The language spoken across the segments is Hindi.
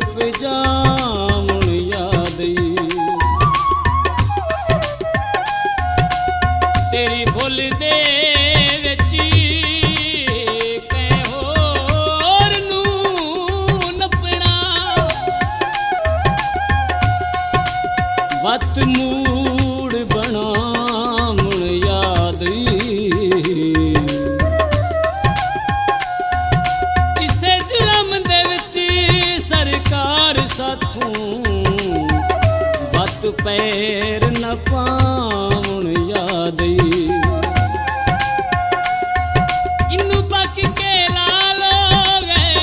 चुप जामण याद तेरी भुल दे विच कै होर नूं नपना वत मूड़ बनावण याद किसे जुलम दे विच सरकार साथों वत पैर न पावण याद इनू पक के लालो गए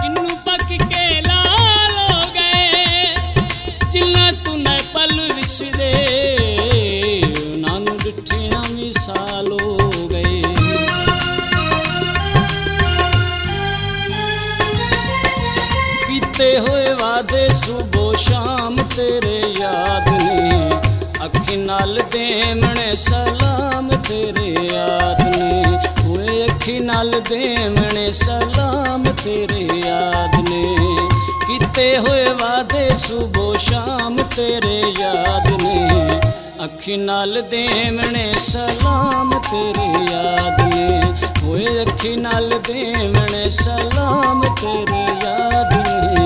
इनू पक के लालो गए जिन्ना तू न पल विछदे नानू डिठिया भी साल हो गए कीते होए वादे सुबह शाम तेरे याद ने अखी नाल देवणे सलाम तेरे याद ने होए अखी नाल देवणे सलाम तेरे याद ने कीते होए वादे सुबह शाम तेरे याद ने अखी नाल देवणे सलाम तेरे याद ने होए अखी नाल देवणे सलाम तेरे याद ने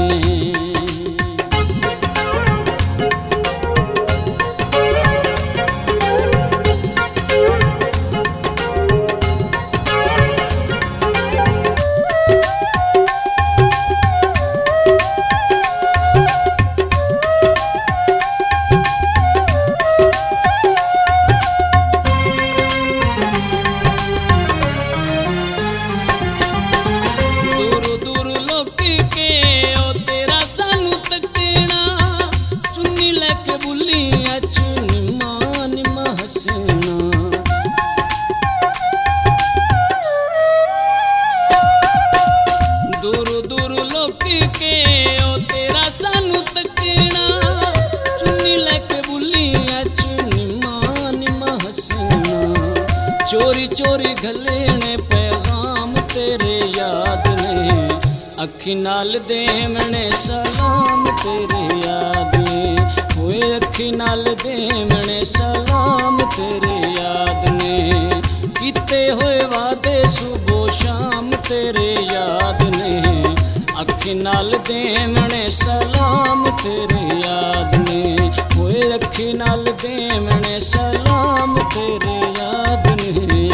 चोरी चोरी घलेने पैगाम तेरे याद ने अखी नाल देवणे सलाम तेरे याद ने होए अखी नाल देवणे सलाम तेरे याद ने कीते होए वादे सुबह शाम तेरे याद ने अखी नाल देवणे सलाम तेरे याद ने होए अखी नाल देवणे सलाम तेरे याद ने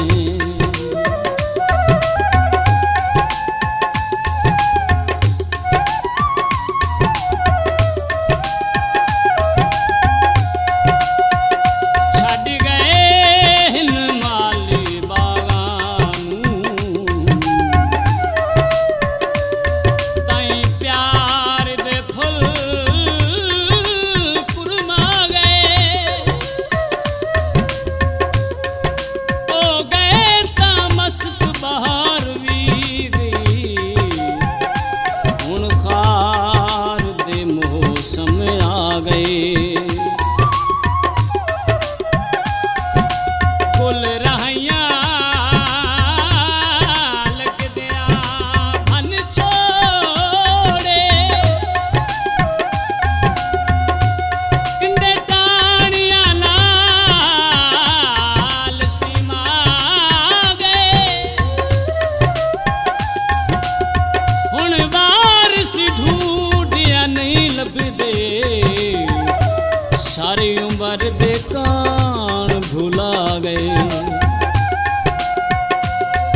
सारी उम्र दे कान भुला गए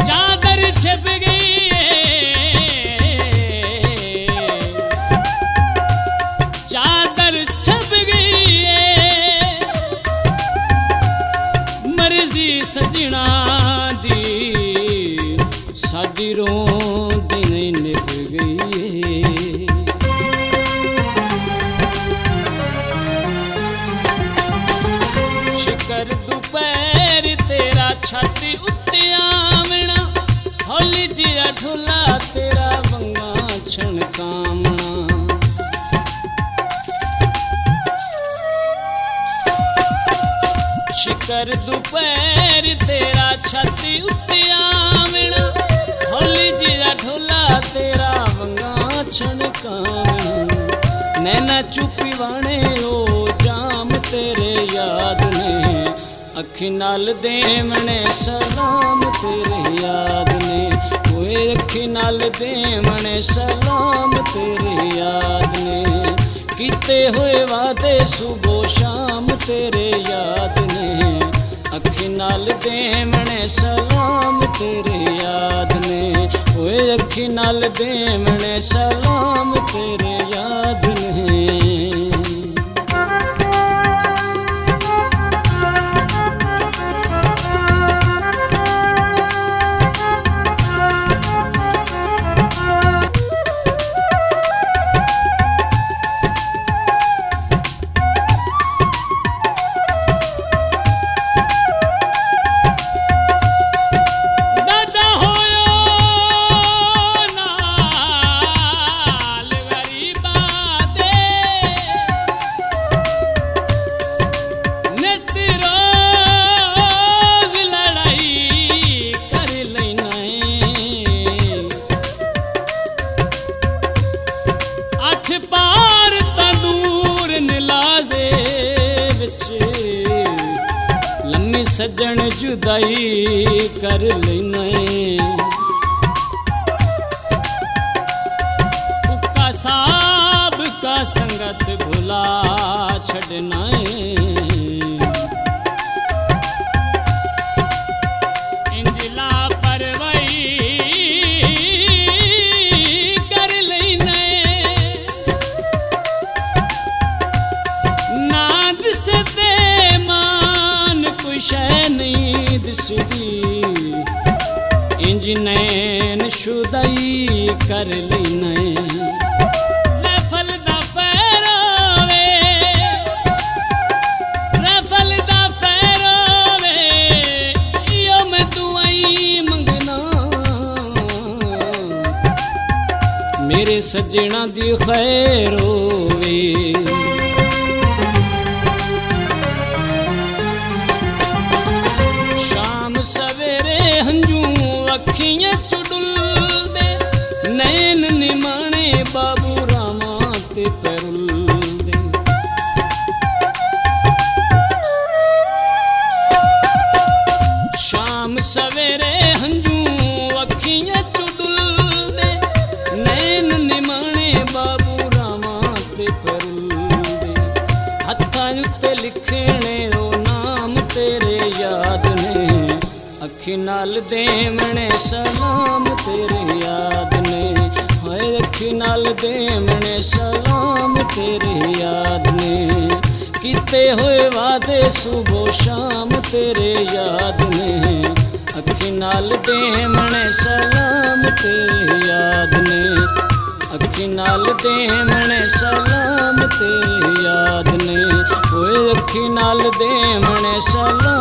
चादर छिप गई चादर छिप गई मर्जी सजना दी साडी रोंदी नहीं निभ गई कर दोपहर तेरा छाती उत्ते आवना हौली जिया ढोला तेरा वंगा छणकावना शिकर दोपहर तेरा छाती उत्ते आवना होली जिया ढोला तेरा वंगा छणकावना नैना चुपी वाणे ओ जाम तेरे याद ने अखी नाल देवने सलाम तेरे याद ने ओए अखी नाल देवने सलाम तेरे याद ने कीते हुए वादे सुबह शाम तेरे याद ने अखी नाल देवने सलाम तेरे याद ने ओए अखी नाल देवने सलाम तेरे याद ने पार तंदूर निलाजे विच लम्मी सजन जुदाई कर लेना उक्का साब का संगत भुला छड़ना इंजला परवई इंज नैन शुदाई कर लेना रफल दा फैरावे रफल दा फैरावे यो मैं दुआई मंगना मेरे सजना दी खैर होवे सवेरे हंजू अखियां चुडुल दे नैन निमाने बाबू रामा ते पैरुल दे शाम सवेरे हंजू अखियां चुडुल दे नैन निमाने बाबू रामा ते पैरुल दे हत्थां उत्ते लिखने ओ नाम तेरे याद ने अखी नाल देवने सलाम तेरे याद ने हाय अखी नाल देवने सलाम तेरे याद ने कीते हुए वादे सुबह शाम तेरे याद ने अखी नाल देवने सलाम तेरे याद ने अखी नाल देवने सलाम तेरे याद ने ओए अखी नाल देवने सलाम